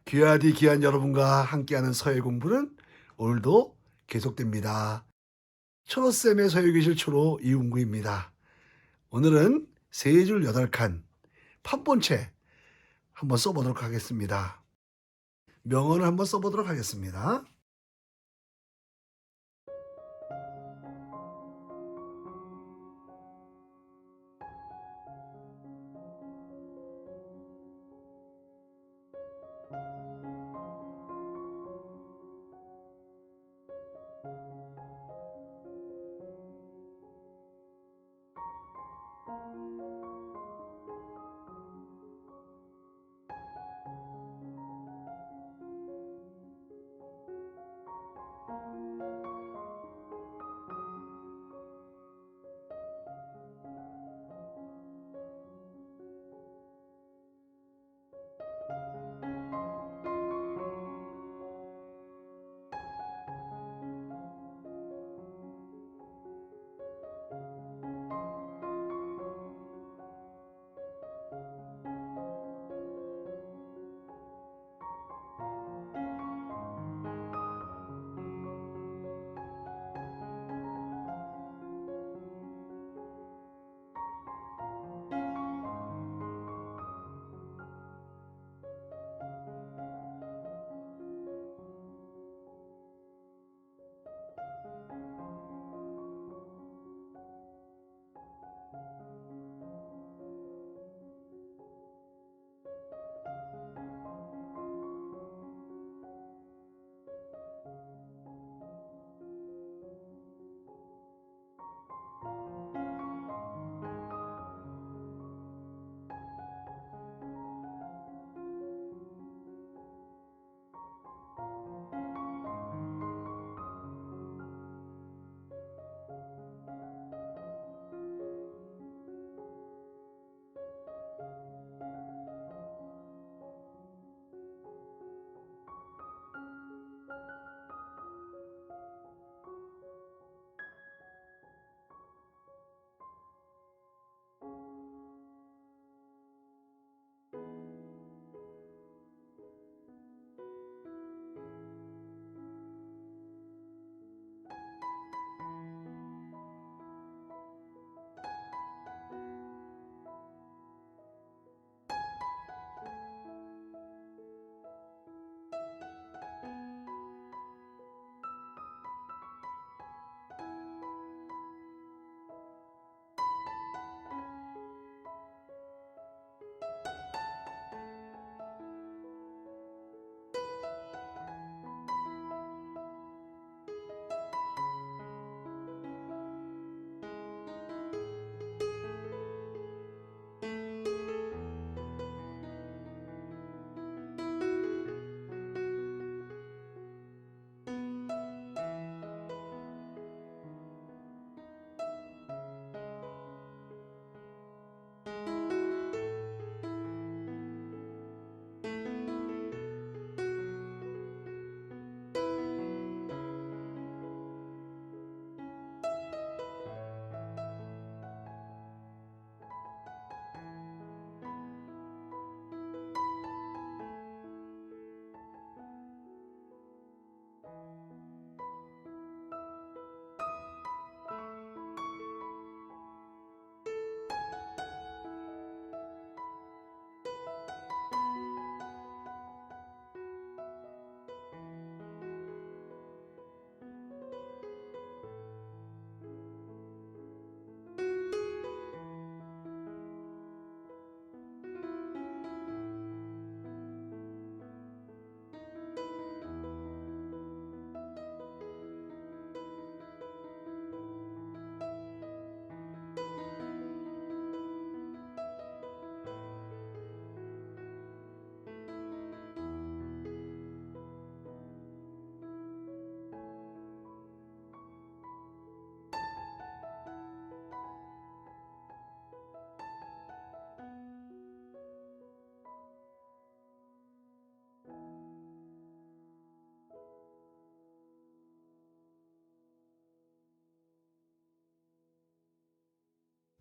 귀하디 귀한 여러분과 함께하는 서예 공부는 오늘도 계속됩니다. 초로쌤의 서예교실 초로 이웅구입니다. 오늘은 세 줄 여덟 칸 판본체 한번 써보도록 하겠습니다. 명언을 한번 써보도록 하겠습니다.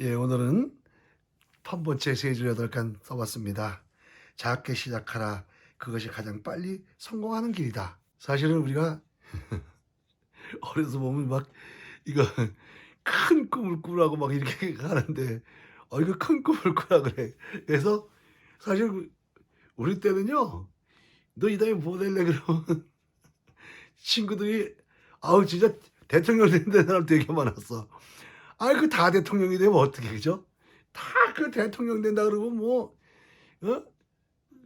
예, 오늘은 판본체 세 줄 여덟 칸 써봤습니다. 작게 시작하라, 그것이 가장 빨리 성공하는 길이다. 사실은 우리가 어려서 보면 막 이거 큰 꿈을 꾸라고 막 이렇게 하는데 이거 큰 꿈을 꾸라 그래. 그래서 사실 우리 때는요. 너 이 다음에 뭐 될래 그러면 친구들이 아우 진짜 대통령 된다는 사람 되게 많았어. 아이 그 다 대통령이 되면 어떡해 그죠? 다 그 대통령 된다 그러고 뭐 어?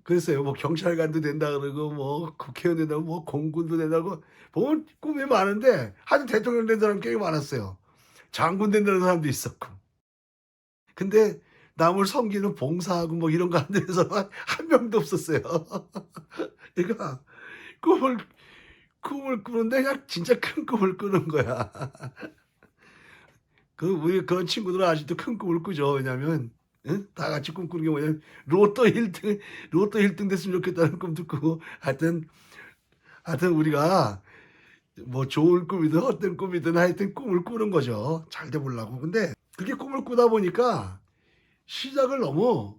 그랬어요. 뭐 경찰관도 된다 그러고 뭐 국회의원 된다고 뭐 공군도 된다고 보면 꿈이 많은데 하여튼 대통령 된 사람 꽤 많았어요. 장군 된다는 사람도 있었고. 근데 남을 섬기는 봉사하고 뭐 이런 거 하는 데서는 한 명도 없었어요. 그러니까 꿈을 꿈을 꾸는데 그냥 진짜 큰 꿈을 꾸는 거야. 우리 그런 친구들은 아직도 큰 꿈을 꾸죠. 왜냐하면 다 같이 꿈꾸는 게 뭐냐면 로또 1등 됐으면 좋겠다는 꿈도 꾸고 하여튼 우리가 뭐 좋은 꿈이든 헛된 꿈이든 하여튼 꿈을 꾸는 거죠. 잘 돼 보려고. 근데 그렇게 꿈을 꾸다 보니까 시작을 너무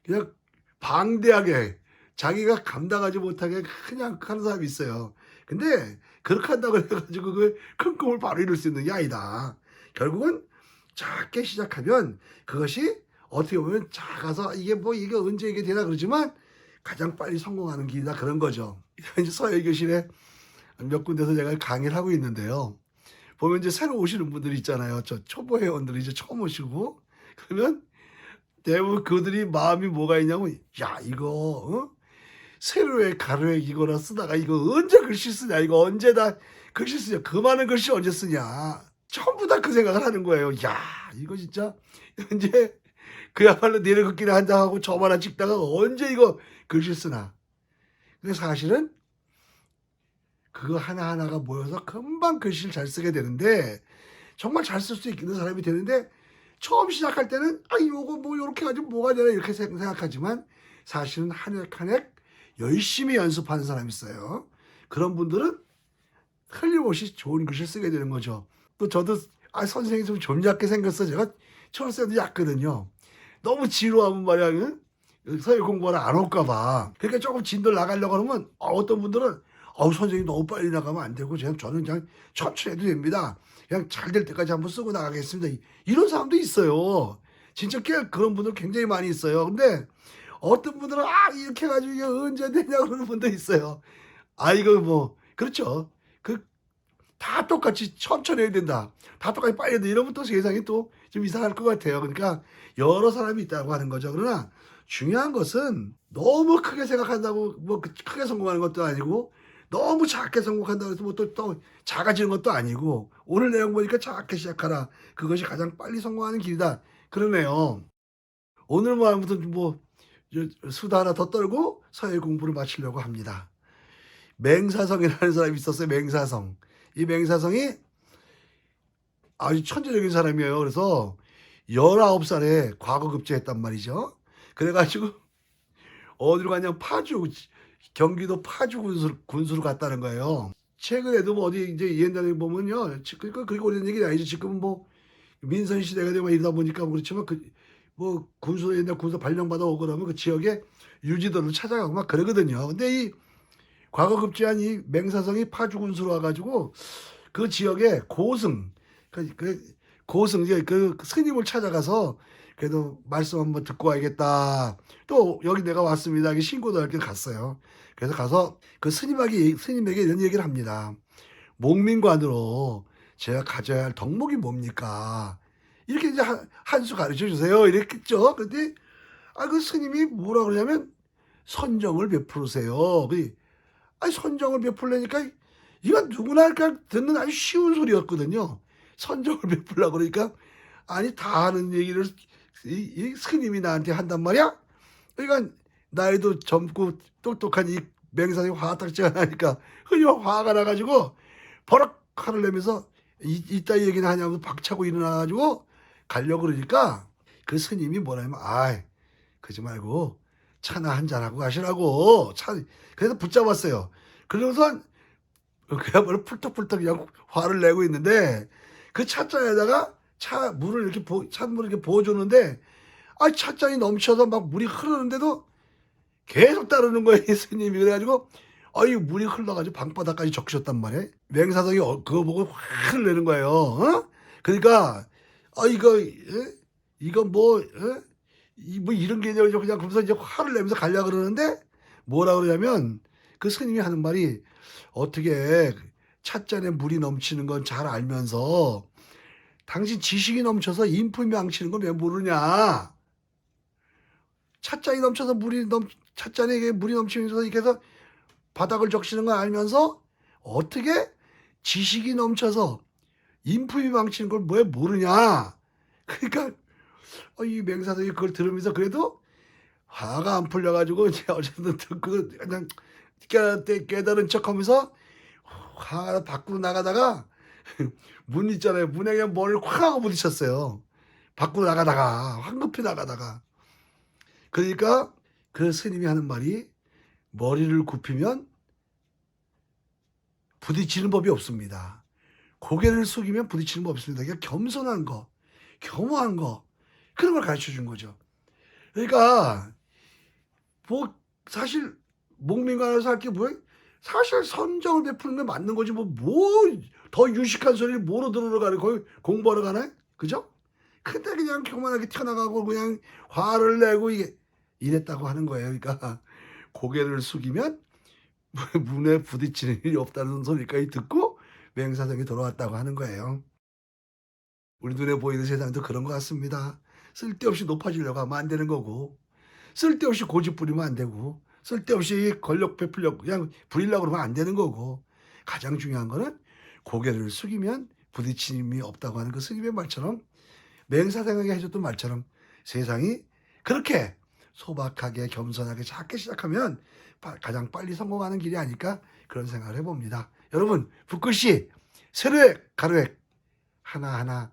그냥 방대하게 자기가 감당하지 못하게 그냥 하는 사람이 있어요. 근데 그렇게 한다고 해 가지고 그 큰 꿈을 바로 이룰 수 있는 게 아니다. 결국은 작게 시작하면 그것이 어떻게 보면 작아서 이게 언제 이게 되나 그러지만 가장 빨리 성공하는 길이다 그런 거죠. 이제 서예교실에 몇 군데서 제가 강의를 하고 있는데요. 보면 이제 새로 오시는 분들이 있잖아요. 저 초보 회원들이 이제 처음 오시고 그러면 대부분 그들이 마음이 뭐가 있냐면 야 이거 세로에 가로에 이거나 쓰다가 이거 언제 글씨 쓰냐 이거 언제 다 글씨 쓰냐 그 많은 글씨 언제 쓰냐 전부 다 그 생각을 하는 거예요. 야 이거 진짜 이제 그야말로 내려긋기를 한다 하고 점 하나 찍다가 언제 이거 글씨 쓰나. 근데 사실은 그거 하나하나가 모여서 금방 글씨를 잘 쓰게 되는데 정말 잘 쓸 수 있는 사람이 되는데 처음 시작할 때는 요거 뭐 요렇게 가지고 뭐가 되나 이렇게 생각하지만 사실은 한 획 한 획 열심히 연습하는 사람이 있어요. 그런 분들은 틀림없이 좋은 글씨를 쓰게 되는 거죠. 또 저도 선생님이 좀 얕게 생겼어. 제가 초록색도 얕거든요. 너무 지루하면 말이야 서예 공부를 안 올까 봐. 그러니까 조금 진도를 나가려고 하면 어떤 분들은 선생님 너무 빨리 나가면 안 되고 저는 그냥 천천히 해도 됩니다. 그냥 잘 될 때까지 한번 쓰고 나가겠습니다. 이런 사람도 있어요. 진짜 그런 분들 굉장히 많이 있어요. 근데 어떤 분들은 이렇게 해 가지고 이게 언제 되냐 그러는 분도 있어요. 이거 뭐 그렇죠. 다 똑같이 천천히 해야 된다. 다 똑같이 빨리 해야 된다. 이러면 또 세상이 또 좀 이상할 것 같아요. 그러니까 여러 사람이 있다고 하는 거죠. 그러나 중요한 것은 너무 크게 생각한다고 뭐 크게 성공하는 것도 아니고 너무 작게 성공한다고 해서 뭐 또 작아지는 것도 아니고 오늘 내용 보니까 작게 시작하라. 그것이 가장 빨리 성공하는 길이다. 그러네요. 오늘 뭐 아무튼 뭐 수다 하나 더 떨고 서예 공부를 마치려고 합니다. 맹사성이라는 사람이 있었어요. 맹사성. 이 맹사성이 아주 천재적인 사람이에요. 그래서 19살에 과거급제했단 말이죠. 그래 가지고 어디로 갔냐면 경기도 파주 군수로 갔다는 거예요. 최근에도 뭐 어디 이제 옛날에 보면요. 그리고 오래된 얘기는 아니죠. 지금은 뭐 민선 시대가 되고 이러다 보니까 그렇지만 뭐 옛날 군수 발령받아 오고 그러면 그 지역에 유지도를 찾아가고 막 그러거든요. 근데 이 과거급제한 이 맹사성이 파주 군수로 와 가지고 그 지역에 고승 이제 그 스님을 찾아가서 그래도 말씀 한번 듣고 와야겠다. 또 여기 내가 왔습니다. 이렇게 신고도 이렇게 갔어요. 그래서 가서 그 스님에게 이런 얘기를 합니다. 목민관으로 제가 가져야 할 덕목이 뭡니까? 이렇게 이제 한 수 가르쳐 주세요. 이랬겠죠. 근데 그 스님이 뭐라 그러냐면 선정을 베푸세요. 선정을 베풀려니까 이건 누구나 그냥 듣는 아주 쉬운 소리였거든요. 선정을 베풀려고 그러니까 다 하는 얘기를 이 스님이 나한테 한단 말이야? 그러니까 나이도 젊고 똑똑한 이 맹사이 화딱지가 나니까 흔히 화가 나가지고 버럭 화를 내면서 이따 얘기는 하냐면서 박차고 일어나가지고 가려고 그러니까 그 스님이 뭐라면 그러지 말고 차나 한잔하고 가시라고 그래서 붙잡았어요. 그러고서 그야말로 풀떡풀떡 그냥 화를 내고 있는데 그 찻잔에다가 찬물을 이렇게 부어주는데 찻잔이 넘쳐서 막 물이 흐르는데도 계속 따르는 거예요, 스님이. 그래가지고 이 물이 흘러가지고 방바닥까지 적셨단 말이에요. 맹사성이 그거 보고 화를 내는 거예요. 어? 그러니까 이거 이거 뭐 뭐 이런 개념이죠. 그냥 그러면서 이제 화를 내면서 가려 그러는데 뭐라 그러냐면 그 스님이 하는 말이 어떻게 찻잔에 물이 넘치는 건 잘 알면서 당신 지식이 넘쳐서 인품이 망치는 건 왜 모르냐. 찻잔이 넘쳐서 찻잔에 이게 물이 넘치면서 이렇게 해서 바닥을 적시는 걸 알면서 어떻게 지식이 넘쳐서 인품이 망치는 걸 왜 모르냐. 그러니까 이 맹사들이 그걸 들으면서 그래도 화가 안 풀려가지고 이제 어쨌든 듣고 그냥 깨달은 척하면서 화가 밖으로 나가다가 문 있잖아요. 문에 그냥 머리를 콱 하고 부딪혔어요. 밖으로 나가다가 황급히 나가다가. 그러니까 그 스님이 하는 말이 머리를 굽히면 부딪히는 법이 없습니다. 고개를 숙이면 부딪히는 법이 없습니다. 그러니까 겸손한 거, 겸허한 거 그런 걸 가르쳐 준 거죠. 그러니까 뭐 사실 목민관에서 할 게 뭐예요? 사실 선정을 베푸는 게 맞는 거지 뭐 더 유식한 소리를 뭐로 들으러 가는 거기 공부하러 가나요? 그죠? 근데 그냥 교만하게 튀어나가고 그냥 화를 내고 이게 이랬다고 하는 거예요. 그러니까 고개를 숙이면 문에 부딪히는 일이 없다는 소리까지 듣고 맹사성이 돌아왔다고 하는 거예요. 우리 눈에 보이는 세상도 그런 것 같습니다. 쓸데없이 높아지려고 하면 안 되는 거고 쓸데없이 고집 부리면 안 되고 쓸데없이 권력 베풀려고 그냥 부리려고 그러면 안 되는 거고 가장 중요한 거는 고개를 숙이면 부딪힘이 없다고 하는 그 스님의 말처럼 맹사생에게 해줬던 말처럼 세상이 그렇게 소박하게 겸손하게 작게 시작하면 가장 빨리 성공하는 길이 아닐까 그런 생각을 해봅니다. 여러분 붓글씨 세로획 가로획 하나하나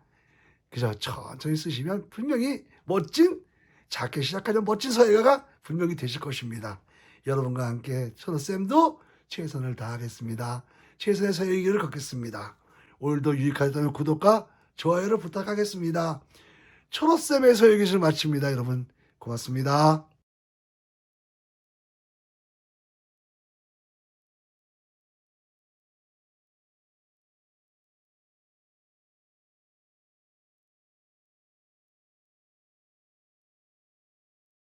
그저 천천히 쓰시면 분명히 멋진 작게 시작하는 멋진 사회가가 분명히 되실 것입니다. 여러분과 함께 천호쌤도 최선을 다하겠습니다. 최선의 사회의 길을 걷겠습니다. 오늘도 유익하다면 구독과 좋아요를 부탁하겠습니다. 천호쌤의 사회의 길을 마칩니다. 여러분 고맙습니다.